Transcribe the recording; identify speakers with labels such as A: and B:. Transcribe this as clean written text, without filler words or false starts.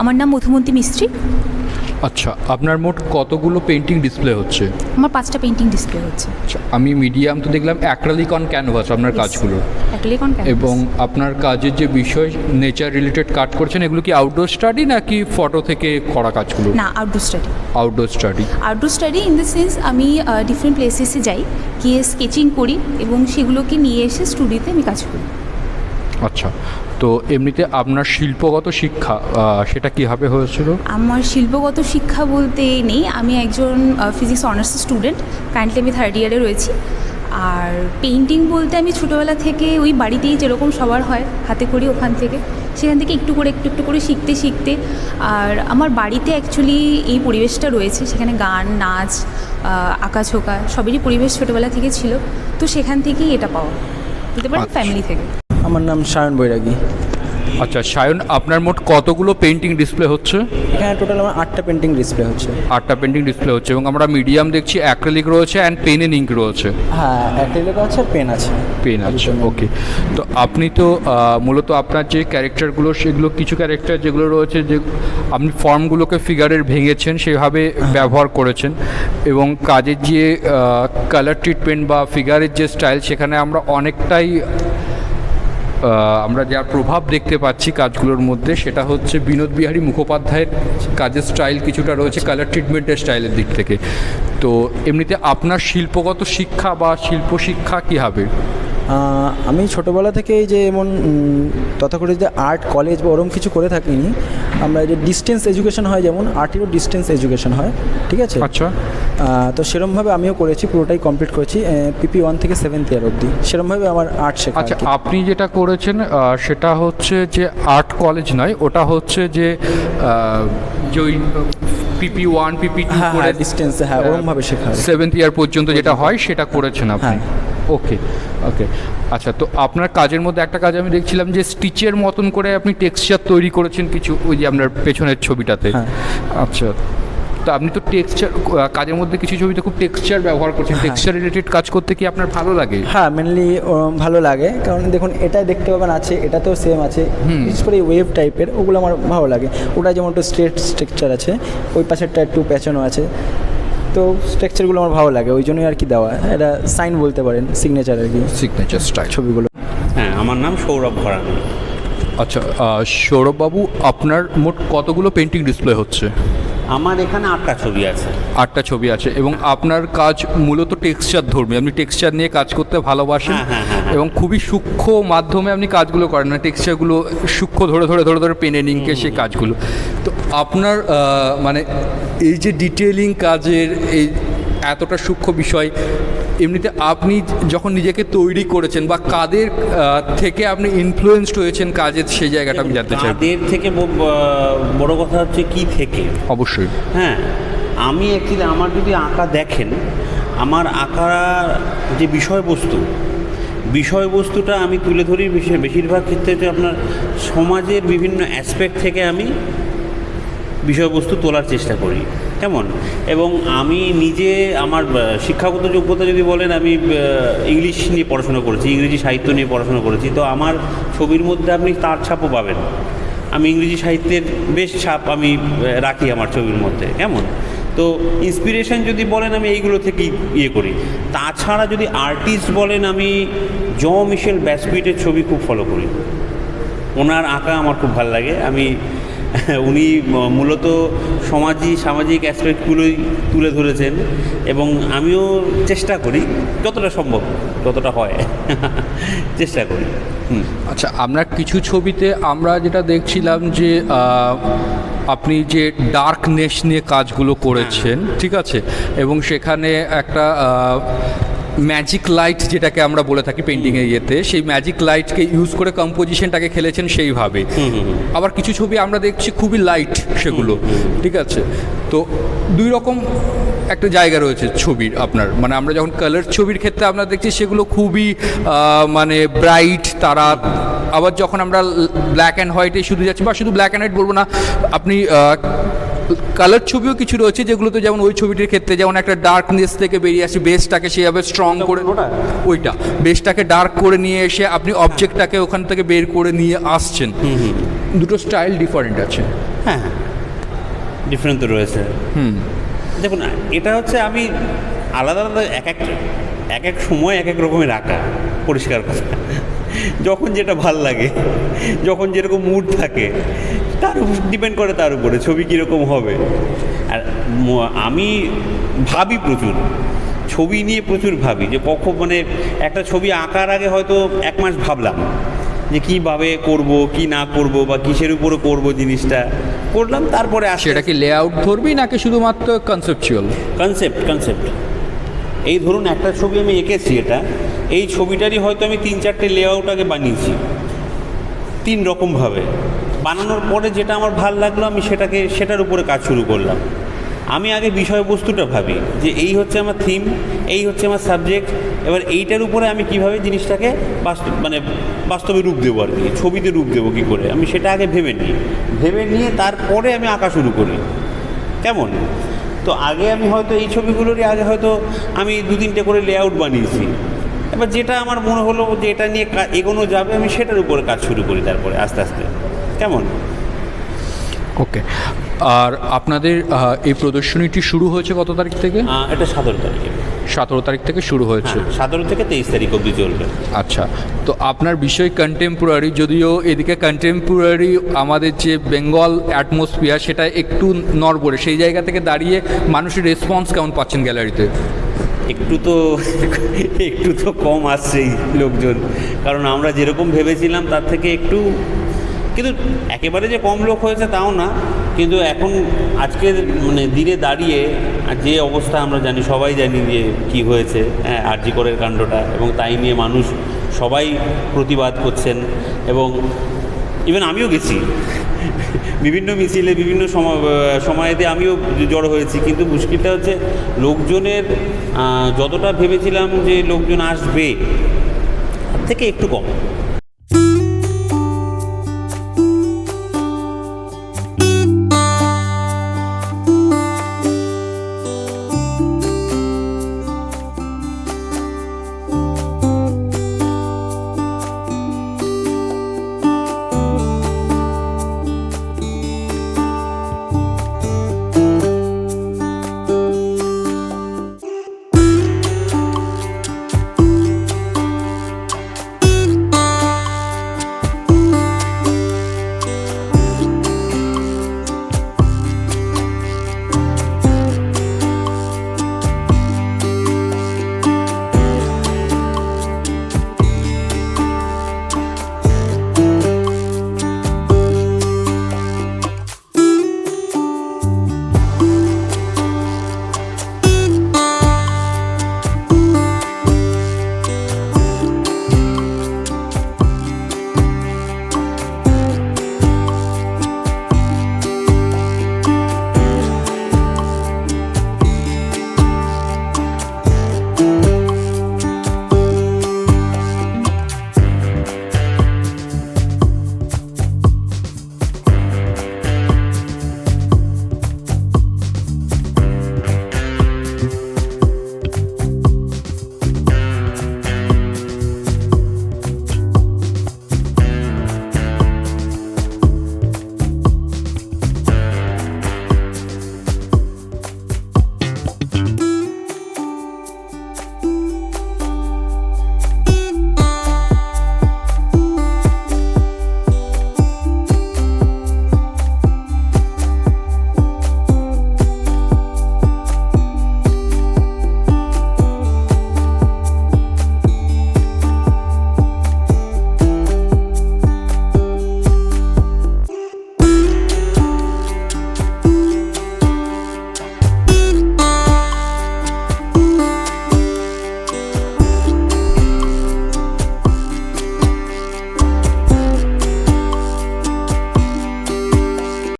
A: আমার নাম মধুমন্তী মিস্ত্রি।
B: আচ্ছা, আপনার মোট কতগুলো পেন্টিং ডিসপ্লে হচ্ছে?
A: আমার 5টা পেন্টিং ডিসপ্লে হচ্ছে।
B: আচ্ছা, আমি মিডিয়াম তো দেখলাম অ্যাক্রিলিক অন ক্যানভাস আপনার কাজগুলো,
A: অ্যাক্রিলিক অন ক্যানভাস।
B: এবং আপনার কাজের যে বিষয় নেচার রিলেটেড কাজ করছেন, এগুলো কি আউটডোর স্টাডি নাকি ফটো থেকে করা কাজগুলো?
A: না, outdoor study.
B: Outdoor study.
A: Outdoor study in the sense আমি ডিফারেন্ট প্লেসেসে যাই, গিয়ে স্কেচিং করি এবং সেগুলোকে নিয়ে এসে স্টুডিওতে আমি কাজ করি।
B: আচ্ছা, তো এমনিতে আপনার শিল্পগত শিক্ষা সেটা কীভাবে হয়েছিল?
A: আমার শিল্পগত শিক্ষা বলতে নেই, আমি একজন ফিজিক্স অনার্স স্টুডেন্ট, কারেন্টলি আমি 3rd ইয়ারে রয়েছি। আর পেইন্টিং বলতে আমি ছোটোবেলা থেকে ওই বাড়িতেই যেরকম সবার হয় হাতে করি, ওখান থেকে সেখান থেকে একটু একটু করে শিখতে শিখতে, আর আমার বাড়িতে অ্যাকচুয়ালি এই পরিবেশটা রয়েছে, সেখানে গান, নাচ, আঁকাঝোঁকা সবেরই পরিবেশ ছোটোবেলা থেকে ছিল, তো সেখান থেকেই এটা পাওয়া বলতে পারেন, ফ্যামিলি থেকে।
C: আমার নাম সায়ন বৈরাগী।
B: আচ্ছা সায়ন, আপনার মোট কতগুলো পেন্টিং ডিসপ্লে হচ্ছে?
C: এখানে টোটাল আমার 8টা পেন্টিং ডিসপ্লে হচ্ছে।
B: 8টা পেন্টিং ডিসপ্লে হচ্ছে, এবং আমরা মিডিয়াম দেখছি অ্যাক্রিলিক রয়েছে অ্যান্ড পেন এন্ড ইঙ্ক রয়েছে।
C: হ্যাঁ, অ্যাক্রিলিক আছে, পেন আছে।
B: পেন আছে, ওকে। তো আপনি তো মূলত আপনার যে ক্যারেক্টারগুলো, সেগুলো কিছু ক্যারেক্টার যেগুলো রয়েছে, যে আপনি ফর্মগুলোকে ফিগারের ভেঙেছেন, সেভাবে ব্যবহার করেছেন, এবং কাজের যে কালার ট্রিটমেন্ট বা ফিগারের যে স্টাইল, সেখানে আমরা অনেকটাই আমরা যার প্রভাব দেখতে পাচ্ছি কাজগুলোর মধ্যে, সেটা হচ্ছে বিনোদ বিহারী মুখোপাধ্যায়ের কাজের স্টাইল কিছুটা রয়েছে কালার ট্রিটমেন্টের স্টাইলের দিক থেকে। তো এমনিতে আপনার শিল্পগত শিক্ষা বা শিল্প শিক্ষা কী হবে?
C: আমি ছোটোবেলা থেকেই যে এমন তথাকথিত যে আর্ট কলেজ বা ওরকম কিছু করে থাকিনি। আমরা যে ডিস্টেন্স এডুকেশন হয়, যেমন আর্টেরও ডিস্টেন্স এডুকেশন হয়, ঠিক আছে?
B: আচ্ছা।
C: তো সেরমভাবে আমিও করেছি, পুরোটাই কমপ্লিট করেছি, PP 1 থেকে 7th ইয়ার অবধি সেরমভাবে আমার আর্ট শেখা।
B: আচ্ছা, আপনি যেটা করেছেন সেটা হচ্ছে যে আর্ট কলেজ নয়, ওটা হচ্ছে যে ওই PP 1 PP 2 করে
C: ডিস্টেন্স, হ্যাঁ ওরকমভাবে শেখা
B: 7th ইয়ার পর্যন্ত যেটা হয় সেটা করেছেন আপনি। ওকে ওকে। আচ্ছা, তো আপনার কাজের মধ্যে একটা কাজ আমি দেখছিলাম যে স্টিচের মতন করে আপনি টেক্সচার তৈরি করেছেন কিছু, ওই যে আপনার পেছনের ছবিটাতে। আচ্ছা, তো আপনি তো টেক্সচার কাজের মধ্যে কিছু ছবিতে খুব টেক্সচার ব্যবহার করছেন, টেক্সচার রিলেটেড কাজ করতে কি আপনার ভালো লাগে?
C: হ্যাঁ, মেনলি ভালো লাগে, কারণ দেখুন এটা দেখতে পাবেন আছে, এটাতেও সেম আছে, বিশেষ করে ওয়েভ টাইপের, ওগুলো আমার ভালো লাগে। ওটা যেমন একটু স্ট্রেট স্ট্রাকচার আছে, ওই পাশেরটা একটু প্যাচানো আছে, তো স্ট্রাকচারগুলো আমার ভালো লাগে, ওই জন্যই আর কি দেওয়া। এটা সাইন বলতে পারেন, সিগনেচার আর কি,
B: সিগনেচার স্টাইল ছবিগুলো।
D: হ্যাঁ, আমার নাম সৌরভ ঘরামি।
B: আচ্ছা সৌরভবাবু, আপনার মোট কতগুলো পেন্টিং ডিসপ্লে হচ্ছে?
D: আমার এখানে 8টা ছবি আছে।
B: 8টা ছবি আছে, এবং আপনার কাজ মূলত টেক্সচার ধর্মী, আপনি টেক্সচার নিয়ে কাজ করতে ভালোবাসেন, এবং খুবই সূক্ষ্ম মাধ্যমে আপনি কাজগুলো করেন, না টেক্সচারগুলো সূক্ষ্ম ধরে ধরে ধরে ধরে পেনে নিংকে সেই কাজগুলো। তো আপনার মানে এই যে ডিটেলিং কাজের এই এতটা সূক্ষ্ম বিষয়, এমনিতে আপনি যখন নিজেকে তৈরি করেছেন বা কাদের থেকে আপনি ইনফ্লুয়েন্সড হয়েছেন কাজের, সেই জায়গাটা আমি জানতে চাই।
D: কাদের থেকে বড় কথা হচ্ছে কি থেকে।
B: অবশ্যই।
D: হ্যাঁ, আমি অ্যাকচুয়ালি আমার যদি আঁকা দেখেন, আমার আঁকা যে বিষয়বস্তুটা আমি তুলে ধরি বেশিরভাগ ক্ষেত্রে যে আপনার সমাজের বিভিন্ন অ্যাসপেক্ট থেকে আমি বিষয়বস্তু তোলার চেষ্টা করি, কেমন। এবং আমি নিজে আমার শিক্ষাগত যোগ্যতা যদি বলেন, আমি ইংলিশ নিয়ে পড়াশোনা করেছি, ইংরেজি সাহিত্য নিয়ে পড়াশোনা করেছি, তো আমার ছবির মধ্যে আপনি তার ছাপও পাবেন। আমি ইংরেজি সাহিত্যের বেশ ছাপ আমি রাখি আমার ছবির মধ্যে, কেমন। তো ইন্সপিরেশন যদি বলেন, আমি এইগুলো থেকেই ইয়ে করি। তাছাড়া যদি আর্টিস্ট বলেন, আমি জন মিশেল ব্যাসকুইটের ছবি খুব ফলো করি, ওনার আঁকা আমার খুব ভালো লাগে। উনি মূলত সামাজিক অ্যাসপেক্টগুলোই তুলে ধরেছেন, এবং আমিও চেষ্টা করি যতটা সম্ভব, যতটা হয় চেষ্টা করি।
B: আচ্ছা, আপনার কিছু ছবিতে আমরা যেটা দেখছিলাম যে আপনি যে ডার্কনেস নিয়ে কাজগুলো করেছেন, ঠিক আছে, এবং সেখানে একটা ম্যাজিক লাইট যেটাকে আমরা বলে থাকি পেন্টিংয়ে ইয়েতে, সেই ম্যাজিক লাইটকে ইউজ করে কম্পোজিশনটাকে খেলেছেন সেইভাবে। আবার কিছু ছবি আমরা দেখছি খুবই লাইট সেগুলো, ঠিক আছে। তো দুই রকম একটা জায়গা রয়েছে ছবির আপনার, মানে আমরা যখন কালার ছবির ক্ষেত্রে আমরা দেখছি সেগুলো খুবই মানে ব্রাইট তারা, আবার যখন আমরা ব্ল্যাক অ্যান্ড হোয়াইটে শুধু যাচ্ছি, বা শুধু ব্ল্যাক অ্যান্ড হোয়াইট বলবো না, আপনি কালার ছবিও কিছু রয়েছে যেগুলোতে, যেমন ওই ছবিটির ক্ষেত্রে যেমন একটা ডার্কনেস থেকে বেরিয়ে আসে, বেসটাকে সেইভাবে স্ট্রং করে, ওইটা বেসটাকে ডার্ক করে নিয়ে এসে আপনি অবজেক্টটাকে ওখান থেকে বের করে নিয়ে আসছেন। দুটো স্টাইল ডিফারেন্ট আছে।
D: হ্যাঁ হ্যাঁ, ডিফারেন্স তো রয়েছে। দেখুন, এটা হচ্ছে আমি আলাদা আলাদা এক এক সময় এক এক রকমের আঁকা, পরিষ্কার কথা। যখন যেটা ভাল লাগে, যখন যেরকম মুড থাকে, তার উপর ডিপেন্ড করে, তার উপরে ছবি কীরকম হবে। আর আমি ভাবি প্রচুর, ছবি নিয়ে প্রচুর ভাবি, যে কখন মানে একটা ছবি আঁকার আগে হয়তো 1 মাস ভাবলাম যে কীভাবে করব, কি না করব, বা কিসের উপরে করব, জিনিসটা করলাম, তারপরে
B: সেটা কি লেআউট ধরবি নাকি শুধুমাত্র কনসেপচুয়াল?
D: কনসেপ্ট। এই ধরুন একটা ছবি আমি এঁকেছি, এই ছবিটারই হয়তো আমি 3-4টে লেআউট আগে বানিয়েছি 3 রকমভাবে। বানানোর পরে যেটা আমার ভাল লাগলো, আমি সেটার উপরে কাজ শুরু করলাম। আমি আগে বিষয়বস্তুটা ভাবি যে এই হচ্ছে আমার থিম, এই হচ্ছে আমার সাবজেক্ট, এবার এইটার উপরে আমি কিভাবে জিনিসটাকে বাস্তবে রূপ দেবো, আর কি ছবিতে রূপ দেবো কী করে, আমি সেটা আগে ভেবে নিয়ে তারপরে আমি আঁকা শুরু করি। কেমন? তো আগে আমি হয়তো এই ছবিগুলোরই আগে হয়তো আমি 2-3টে করে লেআউট বানিয়েছি। এবার যেটা আমার মনে হলো যে এটা নিয়ে এগোনো যাবে, আমি সেটার উপরে কাজ শুরু করি তারপরে আস্তে আস্তে। কেমন?
B: ওকে। আর আপনাদের এই প্রদর্শনীটি শুরু হয়েছে কত তারিখ থেকে?
D: এটা 17 তারিখে।
B: 17 তারিখ থেকে শুরু হয়েছে।
D: 17 থেকে 23 তারিখ অবধি চলবে।
B: আচ্ছা, তো আপনার বিষয় কন্টেম্পোরারি, যদিও এদিকে কন্টেম্পোরারি আমাদের যে বেঙ্গল অ্যাটমসফিয়ার সেটা একটু নড়বড়ে, সেই জায়গা থেকে দাঁড়িয়ে মানুষের রেসপন্স কেমন পাচ্ছেন গ্যালারিতে?
D: একটু তো কম আসছেই লোকজন, কারণ আমরা যেরকম ভেবেছিলাম তার থেকে একটু, কিন্তু একেবারে যে কম লোক হয়েছে তাও না। কিন্তু এখন আজকের মানে দিনে দাঁড়িয়ে যে অবস্থা আমরা জানি, সবাই জানি যে কী হয়েছে, হ্যাঁ, আরজি করের কাণ্ডটা, এবং তাই নিয়ে মানুষ সবাই প্রতিবাদ করছেন। এবং ইভেন আমিও গেছি বিভিন্ন মিছিলে, বিভিন্ন সময়েতে আমিও জড়ো হয়েছি, কিন্তু মুশকিলটা হচ্ছে লোকজনের যতটা ভেবেছিলাম যে লোকজন আসবে তার থেকে একটু কম।